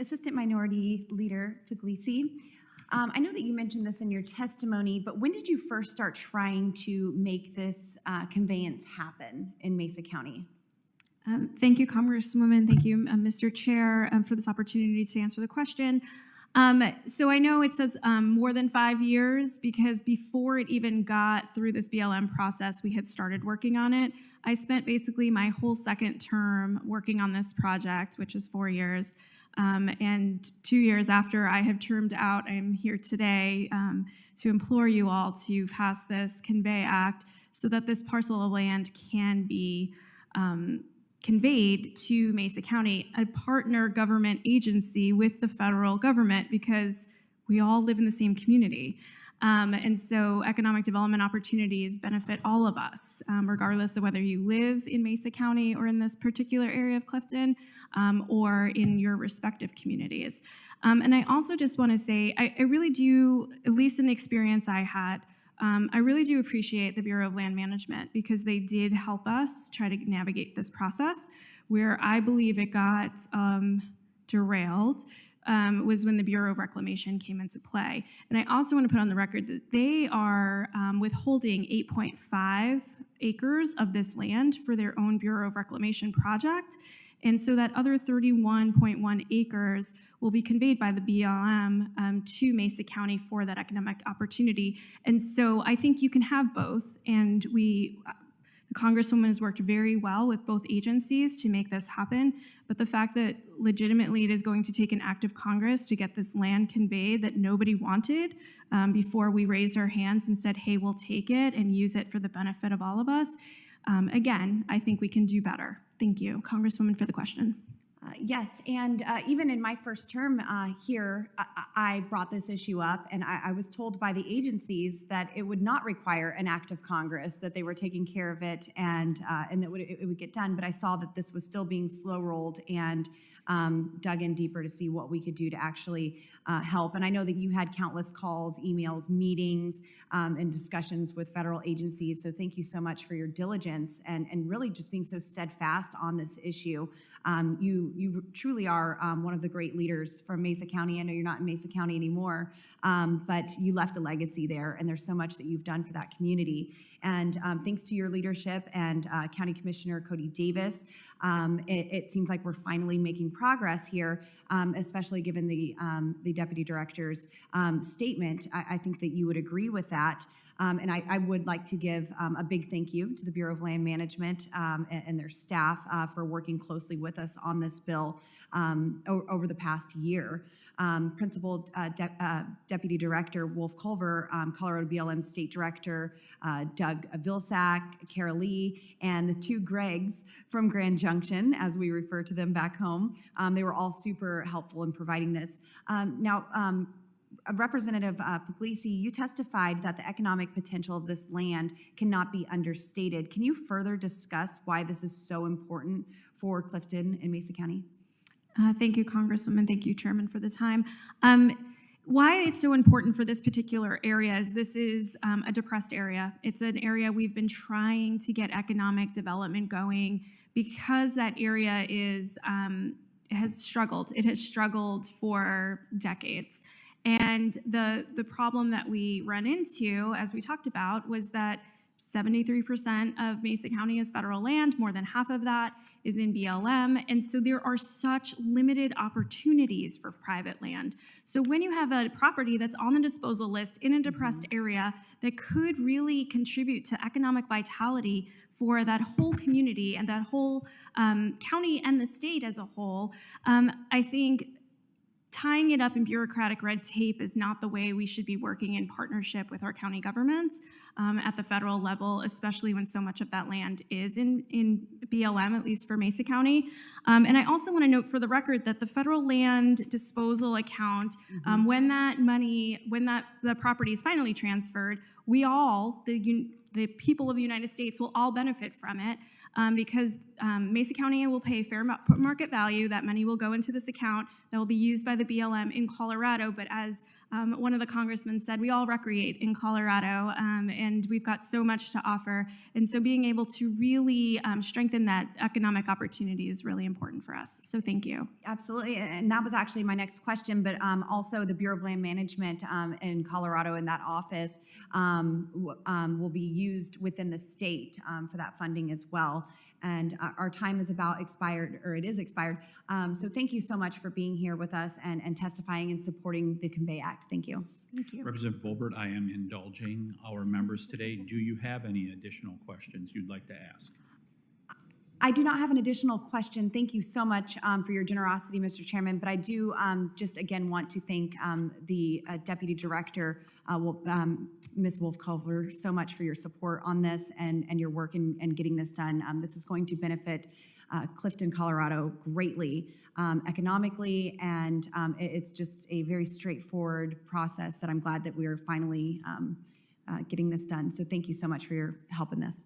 Assistant Minority Leader Puglisi, I know that you mentioned this in your testimony, but when did you first start trying to make this conveyance happen in Mesa County? Thank you, Congresswoman. Thank you, Mr. Chair, for this opportunity to answer the question. So I know it says more than 5 years because before it even got through this BLM process, we had started working on it. I spent basically my whole second term working on this project, which is 4 years. And 2 years after I have termed out, I am here today to implore you all to pass this CONVEY Act so that this parcel of land can be conveyed to Mesa County, a partner government agency with the federal government, because we all live in the same community. And so economic development opportunities benefit all of us, regardless of whether you live in Mesa County or in this particular area of Clifton, or in your respective communities. And I also just want to say, I really do, at least in the experience I had, I really do appreciate the Bureau of Land Management because they did help us try to navigate this process. Where I believe it got derailed was when the Bureau of Reclamation came into play. And I also want to put on the record that they are withholding 8.5 acres of this land for their own Bureau of Reclamation project. And so that other 31.1 acres will be conveyed by the BLM to Mesa County for that economic opportunity. And so I think you can have both. And the Congresswoman has worked very well with both agencies to make this happen. But the fact that legitimately it is going to take an act of Congress to get this land conveyed that nobody wanted before we raised our hands and said, hey, we'll take it and use it for the benefit of all of us. Again, I think we can do better. Thank you, Congresswoman, for the question. Yes, and even in my first term here, I brought this issue up, and I was told by the agencies that it would not require an act of Congress, that they were taking care of it, and that it would get done. But I saw that this was still being slow-rolled and dug in deeper to see what we could do to actually help. And I know that you had countless calls, emails, meetings, and discussions with federal agencies. So thank you so much for your diligence and really just being so steadfast on this issue. You truly are one of the great leaders from Mesa County. I know you're not in Mesa County anymore, but you left a legacy there, and there's so much that you've done for that community. And thanks to your leadership and County Commissioner Cody Davis, it seems like we're finally making progress here, especially given the Deputy Director's statement. I think that you would agree with that. And I would like to give a big thank you to the Bureau of Land Management and their staff for working closely with us on this bill over the past year. Principal Deputy Director Wolf Culver, Colorado BLM State Director Doug Vilsack, Kara Lee, and the two Gregs from Grand Junction, as we refer to them back home. They were all super helpful in providing this. Representative Puglisi, you testified that the economic potential of this land cannot be understated. Can you further discuss why this is so important for Clifton and Mesa County? Thank you, Congresswoman. Thank you, Chairman, for the time. Why it's so important for this particular area is this is a depressed area. It's an area we've been trying to get economic development going because that area has struggled. It has struggled for decades. And the problem that we run into, as we talked about, was that 73% of Mesa County is federal land. More than half of that is in BLM. And so there are such limited opportunities for private land. So when you have a property that's on the disposal list in a depressed area that could really contribute to economic vitality for that whole community and that whole county and the state as a whole, I think tying it up in bureaucratic red tape is not the way we should be working in partnership with our county governments at the federal level, especially when so much of that land is in BLM, at least for Mesa County. And I also want to note for the record that the federal land disposal account, when the property is finally transferred, we all, the people of the United States, will all benefit from it because Mesa County will pay fair market value. That money will go into this account that will be used by the BLM in Colorado. But as one of the congressmen said, we all recreate in Colorado, and we've got so much to offer. And so being able to really strengthen that economic opportunity is really important for us. So thank you. Absolutely, and that was actually my next question, but also the Bureau of Land Management in Colorado in that office will be used within the state for that funding as well. And our time is about expired, or it is expired. So thank you so much for being here with us and testifying and supporting the CONVEY Act. Thank you. Thank you. Representative Boebert, I am indulging our members today. Do you have any additional questions you'd like to ask? I do not have an additional question. Thank you so much for your generosity, Mr. Chairman, but I do just again want to thank the Deputy Director, Ms. Wolf-Culver, so much for your support on this and your work in getting this done. This is going to benefit Clifton, Colorado greatly economically, and it's just a very straightforward process that I'm glad that we are finally getting this done. So thank you so much for your help in this.